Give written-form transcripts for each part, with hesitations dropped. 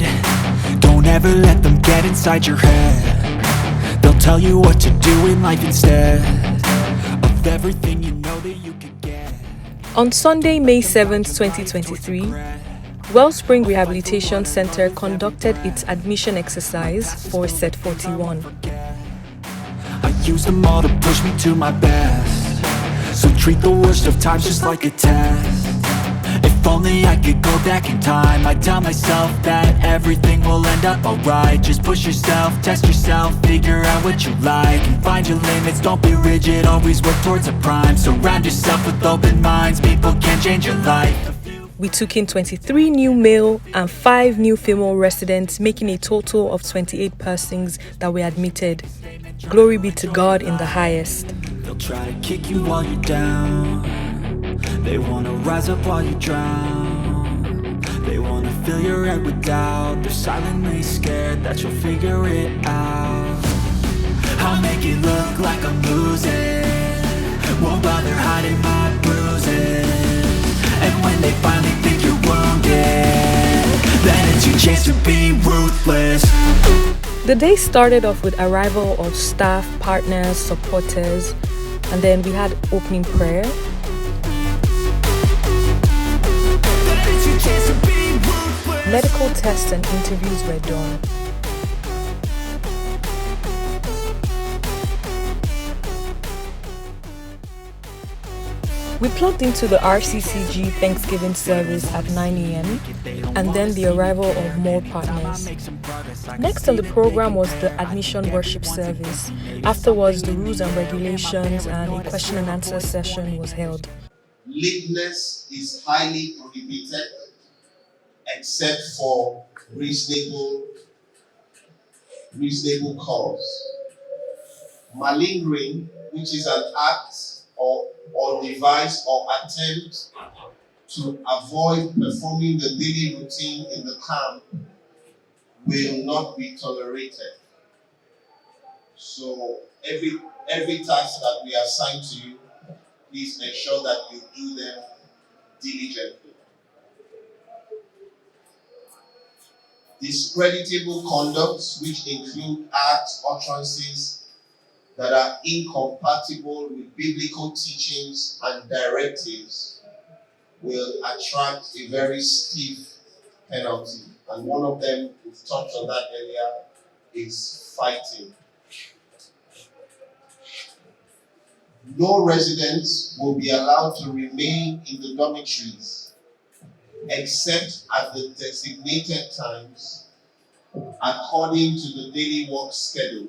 it. Don't ever let them get inside your head. They'll tell you what to do in life instead of everything you know that you could get. On Sunday, May 7th, 2023, Wellspring Rehabilitation Centre conducted its admission exercise for Set 41. I used them all to push me to my best, so treat the worst of times just like a test. If only I could go back in time, I'd tell myself that everything will end up alright. Just push yourself, test yourself, figure out what you like, and find your limits, don't be rigid, always work towards a prime. Surround yourself with open minds, people can change your life. We took in 23 new male and 5 new female residents, making a total of 28 persons that were admitted. Glory be to God in the highest. They'll try to kick you while you're down. They want to rise up while you drown. They want to fill your head with doubt. They're silently scared that you'll figure it out. I'll make it look like I'm losing, won't bother hiding my bruises. And when they finally think you're wounded, then it's your chance to be ruthless. The day started off with arrival of staff, partners, supporters, and then we had opening prayer. Medical tests and interviews were done. We plugged into the RCCG Thanksgiving service at 9 a.m. and then the arrival of more partners. Next on the program was the admission worship service. Afterwards, the rules and regulations and a question and answer session was held. Lateness is highly prohibited except for reasonable cause. Malingering, which is an act or device or attempt to avoid performing the daily routine in the camp, will not be tolerated. So every task that we assign to you, please make sure that you do them diligently. Discreditable conducts, which include acts, utterances that are incompatible with biblical teachings and directives, will attract a very stiff penalty. And one of them, we've touched on that earlier, is fighting. No residents will be allowed to remain in the dormitories except at the designated times according to the daily work schedule.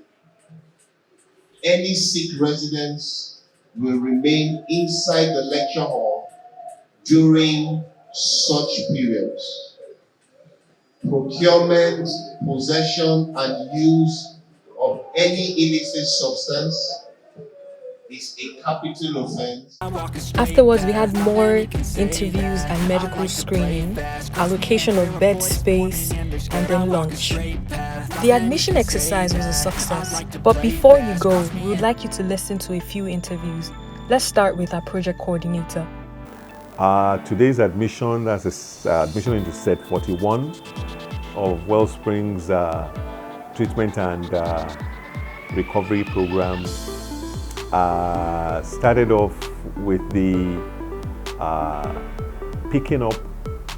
Any sick residents will remain inside the lecture hall during such periods. Procurement, possession, and use of any illicit substance is a capital offense. Afterwards, we had more interviews and medical screening, allocation of bed space, and then lunch. The admission exercise was a success, but before you go, we would like you to listen to a few interviews. Let's start with our project coordinator. Today's admission, that's admission into Set 41 of Wellspring's treatment and recovery program. Started off with the picking up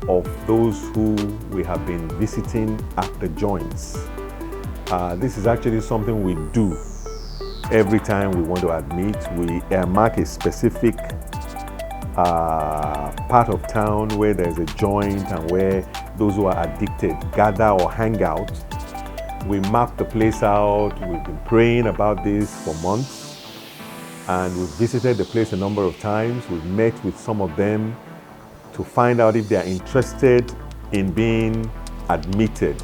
of those who we have been visiting at the joints. This is actually something we do every time we want to admit. We mark a specific part of town where there's a joint and where those who are addicted gather or hang out. We map the place out. We've been praying about this for months. And we've visited the place a number of times. We've met with some of them to find out if they are interested in being admitted.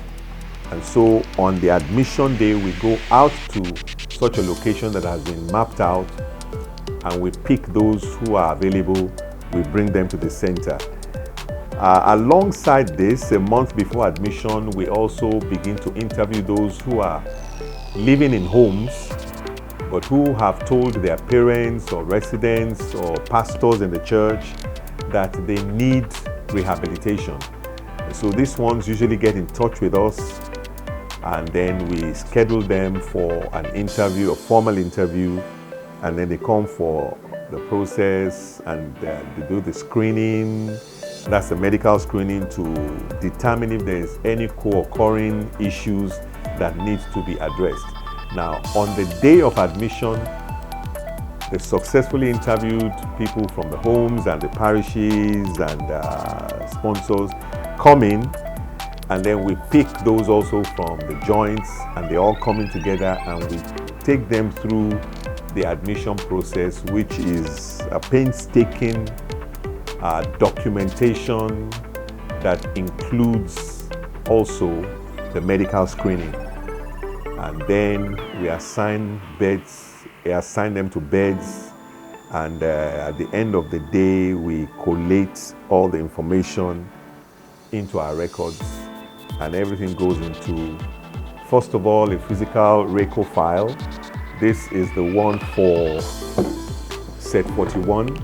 And so on the admission day, we go out to such a location that has been mapped out and we pick those who are available. We bring them to the center. Alongside this, a month before admission, we also begin to interview those who are living in homes but who have told their parents or residents or pastors in the church that they need rehabilitation. So these ones usually get in touch with us, and then we schedule them for an interview, a formal interview, and then they come for the process, and they do the screening. That's the medical screening to determine if there is any co-occurring issues that needs to be addressed. Now, on the day of admission, the successfully interviewed people from the homes and the parishes and sponsors come in, and then we pick those also from the joints, and they all coming together, and we take them through the admission process, which is a painstaking documentation that includes also the medical screening. And then we assign them to beds, and at the end of the day, we collate all the information into our records, and everything goes into, first of all, a physical RECO file. This is the one for set 41,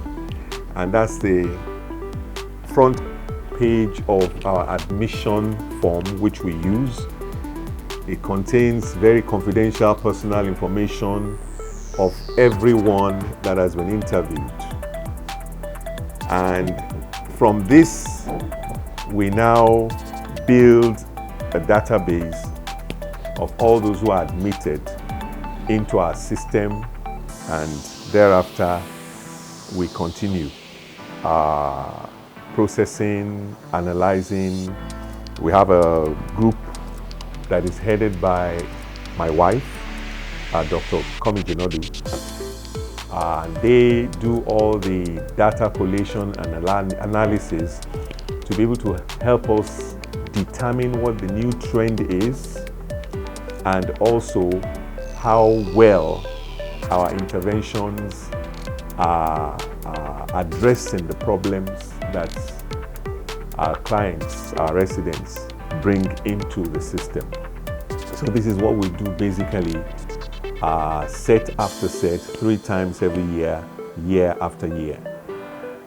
and that's the front page of our admission form, which we use. It contains very confidential personal information of everyone that has been interviewed. And from this, we now build a database of all those who are admitted into our system, and thereafter we continue processing, analyzing. We have a group that is headed by my wife, Dr. Komi Jinodu. They do all the data collation and analysis to be able to help us determine what the new trend is, and also how well our interventions are addressing the problems that our clients, our residents, bring into the system. So this is what we do basically, set after set, 3 times every year, year after year.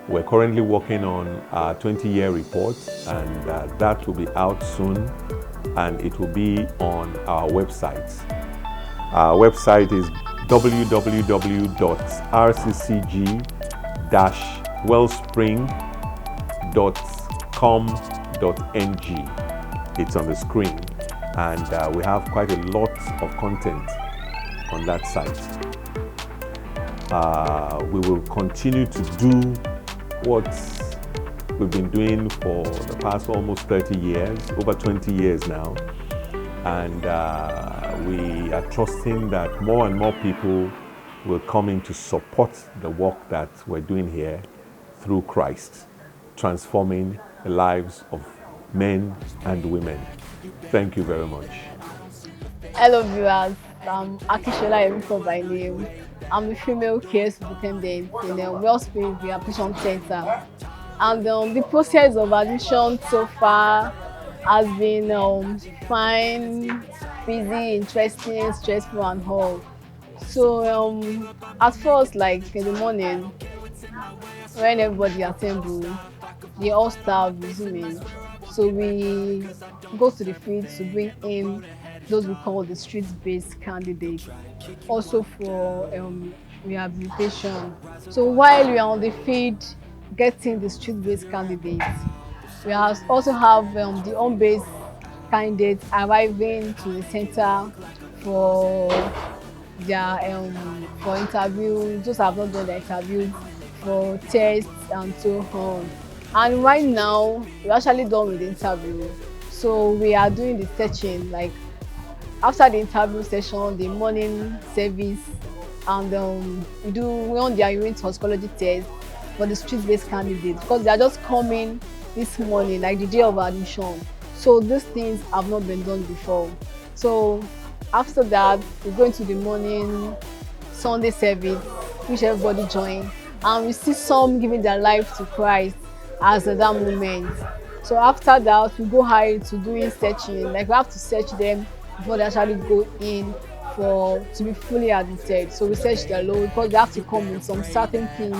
We're currently working on our 20-year report, and that will be out soon, and it will be on our website. Our website is www.rccg-wellspring.com.ng. It's on the screen, and we have quite a lot of content on that site. We will continue to do what we've been doing for the past almost 30 years, over 20 years now. And we are trusting that more and more people will come in to support the work that we're doing here through Christ, transforming the lives of men and women. Thank you very much. Hello viewers, I'm Akishola Eriko by name. I'm the female care superintendent in the Wellspring Rehabilitation Centre. And the process of admission so far has been fine, busy, interesting, stressful and all. So at first, like in the morning, when everybody assembles, they all start resuming. So we go to the field to bring in those we call the street-based candidates, also for rehabilitation. So while we are on the field getting the street-based candidates, we also have the home-based candidates arriving to the center for their for interview. Those have not done the interview, for tests and so on. And right now we're actually done with the interview, so we are doing the searching, like after the interview session, the morning service, and we run their urine toxicology test for the street-based candidates, because they are just coming this morning, like the day of admission. So these things have not been done before. So after that, we go into the morning Sunday service, which everybody join, and we see some giving their life to Christ as at that moment. So after that, we go high to doing searching, like we have to search them before they actually go in to be fully admitted. So we search the law because they have to come with some certain things,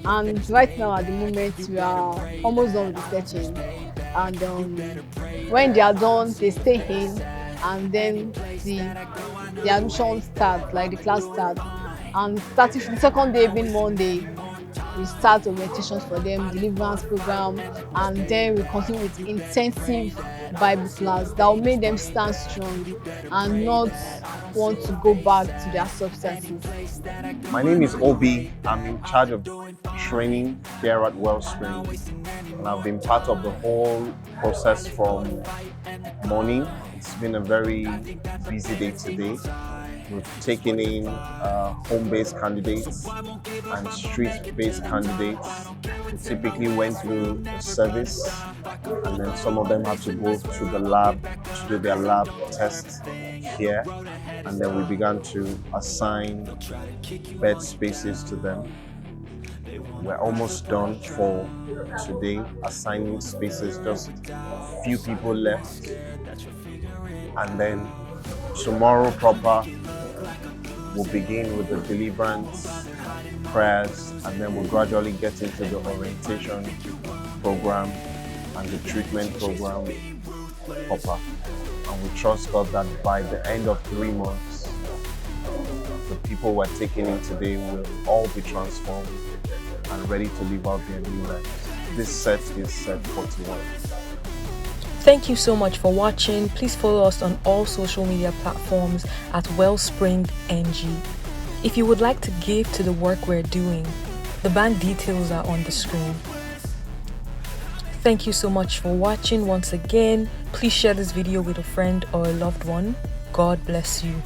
and right now at the moment we are almost done with the searching. and when they are done, they stay in, and then the admission starts, like the class starts. And starting from the second day, being Monday, we start orientations for them, deliverance program, and then we continue with intensive Bible class that will make them stand strong and not want to go back to their substances. My name is Obi. I'm in charge of training here at Wellspring, and I've been part of the whole process from morning. It's been a very busy day today. We've taken in home-based candidates and street-based candidates who typically went through the service, and then some of them had to go to the lab to do their lab tests here, and then we began to assign bed spaces to them. We're almost done for today, assigning spaces, just a few people left, and then tomorrow proper we'll begin with the deliverance prayers, and then we'll gradually get into the orientation program and the treatment program proper. And we trust God that by the end of 3 months, the people we're taking in today will all be transformed and ready to live out their new lives. This set is set 41. Thank you so much for watching. Please follow us on all social media platforms at Wellspring NG. If you would like to give to the work we're doing, the bank details are on the screen. Thank you so much for watching once again. Please share this video with a friend or a loved one. God bless you.